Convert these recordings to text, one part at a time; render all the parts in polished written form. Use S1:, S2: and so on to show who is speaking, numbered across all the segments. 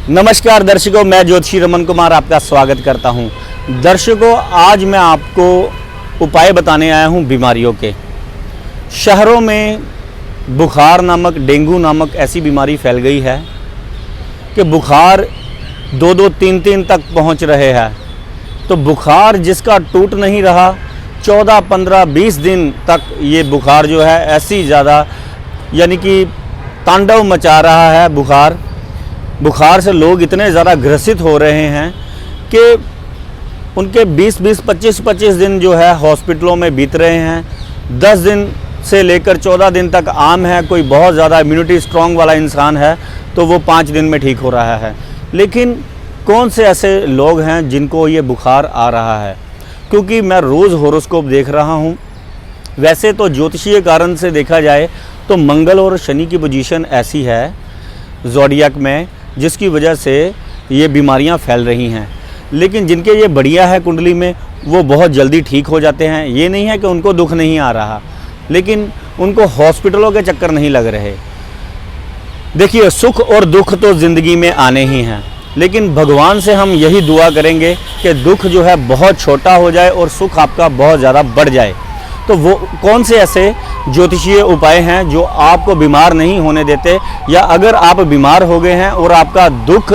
S1: नमस्कार दर्शकों, मैं ज्योतिषी रमन कुमार आपका स्वागत करता हूं। दर्शकों, आज मैं आपको उपाय बताने आया हूं बीमारियों के। शहरों में बुखार नामक, डेंगू नामक ऐसी बीमारी फैल गई है कि बुखार 2-2, 3-3 तक पहुंच रहे हैं। तो बुखार जिसका टूट नहीं रहा, 14, 15, 20 दिन तक ये बुखार जो है ऐसी ज़्यादा यानी कि तांडव मचा रहा है। बुखार से लोग इतने ज़्यादा ग्रसित हो रहे हैं कि उनके 20-20, 25-25 दिन जो है हॉस्पिटलों में बीत रहे हैं। 10 दिन से लेकर 14 दिन तक आम है। कोई बहुत ज़्यादा इम्यूनिटी स्ट्रॉन्ग वाला इंसान है तो वो 5 दिन में ठीक हो रहा है। लेकिन कौन से ऐसे लोग हैं जिनको ये बुखार आ रहा है? क्योंकि मैं रोज़ हॉरोस्कोप देख रहा हूँ। वैसे तो ज्योतिषीय कारण से देखा जाए तो मंगल और शनि की पोजीशन ऐसी है ज़ोडिएक में, जिसकी वजह से ये बीमारियां फैल रही हैं। लेकिन जिनके ये बढ़िया है कुंडली में, वो बहुत जल्दी ठीक हो जाते हैं। ये नहीं है कि उनको दुख नहीं आ रहा, लेकिन उनको हॉस्पिटलों के चक्कर नहीं लग रहे। देखिए, सुख और दुख तो ज़िंदगी में आने ही हैं, लेकिन भगवान से हम यही दुआ करेंगे कि दुख जो है बहुत छोटा हो जाए और सुख आपका बहुत ज़्यादा बढ़ जाए। तो वो कौन से ऐसे ज्योतिषीय उपाय हैं जो आपको बीमार नहीं होने देते, या अगर आप बीमार हो गए हैं और आपका दुख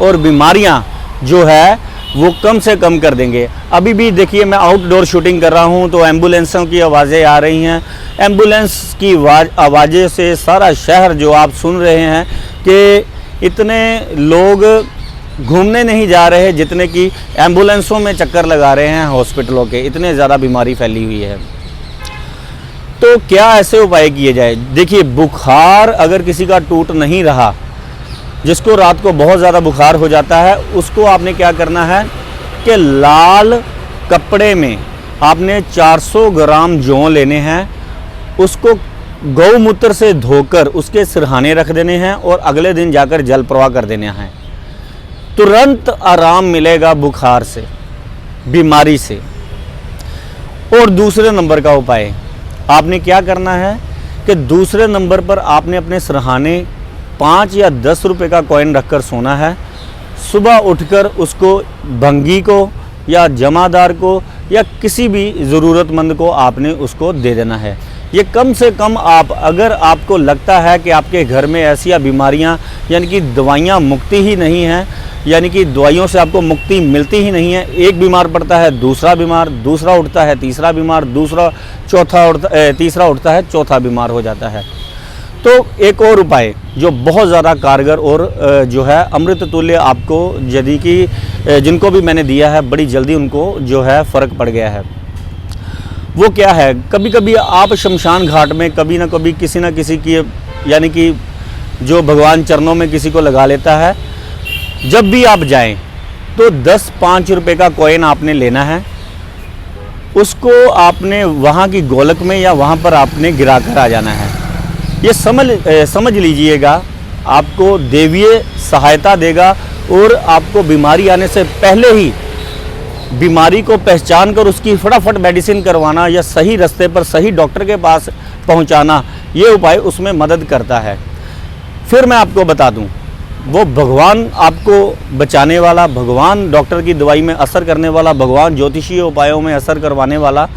S1: और बीमारियां जो है वो कम से कम कर देंगे। अभी भी देखिए, मैं आउटडोर शूटिंग कर रहा हूं तो एम्बुलेंसों की आवाज़ें आ रही हैं। एम्बुलेंस की आवाज़ें से सारा शहर जो आप सुन रहे हैं कि इतने लोग घूमने नहीं जा रहे जितने कि एम्बुलेंसों में चक्कर लगा रहे हैं हॉस्पिटलों के। इतने ज़्यादा बीमारी फैली हुई है। तो क्या ऐसे उपाय किए जाए? देखिए, बुखार अगर किसी का टूट नहीं रहा, जिसको रात को बहुत ज़्यादा बुखार हो जाता है, उसको आपने क्या करना है कि लाल कपड़े में आपने 400 ग्राम जौ लेने हैं। उसको गौमूत्र से धोकर उसके सिरहाने रख देने हैं और अगले दिन जाकर जल प्रवाह कर देने हैं। तुरंत आराम मिलेगा बुखार से, बीमारी से। और दूसरे नंबर का उपाय आपने क्या करना है कि दूसरे नंबर पर आपने अपने सिरहाने 5 या 10 रुपए का कॉइन रखकर सोना है। सुबह उठकर उसको भंगी को या जमादार को या किसी भी ज़रूरतमंद को आपने उसको दे देना है। ये कम से कम आप, अगर आपको लगता है कि आपके घर में ऐसी बीमारियां यानी कि दवाइयां मुक्ति ही नहीं हैं, यानी कि दवाइयों से आपको मुक्ति मिलती ही नहीं है, एक बीमार पड़ता है दूसरा बीमार, दूसरा उठता है तीसरा बीमार, तीसरा उठता है चौथा बीमार हो जाता है। तो एक और उपाय जो बहुत ज़्यादा कारगर और जो है अमृत तुल्य, आपको यदि कि जिनको भी मैंने दिया है बड़ी जल्दी उनको जो है फ़र्क पड़ गया है, वो क्या है? कभी कभी आप शमशान घाट में कभी ना कभी किसी न किसी की यानी कि जो भगवान चरणों में किसी को लगा लेता है, जब भी आप जाएं तो 10-5 रुपए का कॉइन आपने लेना है। उसको आपने वहाँ की गोलक में या वहाँ पर आपने गिरा कर आ जाना है। ये समझ लीजिएगा, आपको देवीय सहायता देगा और आपको बीमारी आने से पहले ही बीमारी को पहचान कर उसकी फटाफट मेडिसिन करवाना या सही रास्ते पर सही डॉक्टर के पास पहुंचाना, ये उपाय उसमें मदद करता है। फिर मैं आपको बता दूं, वो भगवान आपको बचाने वाला, भगवान डॉक्टर की दवाई में असर करने वाला, भगवान ज्योतिषीय उपायों में असर करवाने वाला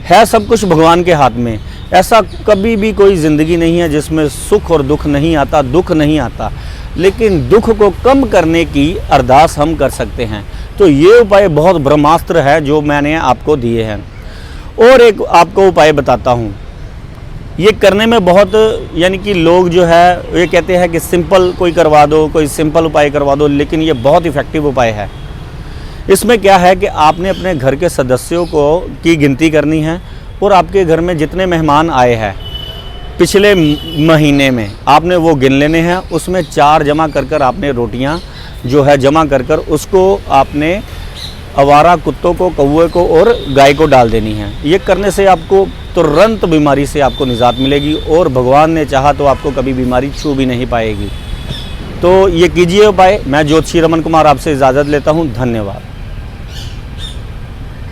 S1: है। सब कुछ भगवान के हाथ में। ऐसा कभी भी कोई ज़िंदगी नहीं है जिसमें सुख और दुख नहीं आता, दुख नहीं आता, लेकिन दुख को कम करने की अरदास हम कर सकते हैं। तो ये उपाय बहुत ब्रह्मास्त्र है जो मैंने आपको दिए हैं। और एक आपको उपाय बताता हूँ, ये करने में बहुत यानी कि लोग जो है ये कहते हैं कि सिंपल कोई करवा दो, कोई सिंपल उपाय करवा दो, लेकिन ये बहुत इफ़ेक्टिव उपाय है। इसमें क्या है कि आपने अपने घर के सदस्यों की गिनती करनी है और आपके घर में जितने मेहमान आए हैं पिछले महीने में आपने वो गिन लेने हैं। उसमें 4 जमा कर आपने रोटियां जो है जमा कर उसको आपने आवारा कुत्तों को, कौवे को और गाय को डाल देनी है। ये करने से आपको तुरंत बीमारी से आपको निजात मिलेगी और भगवान ने चाहा तो आपको कभी बीमारी छू भी नहीं पाएगी। तो ये कीजिए उपाय। मैं ज्योतिषी रमन कुमार आपसे इजाज़त लेता हूँ। धन्यवाद।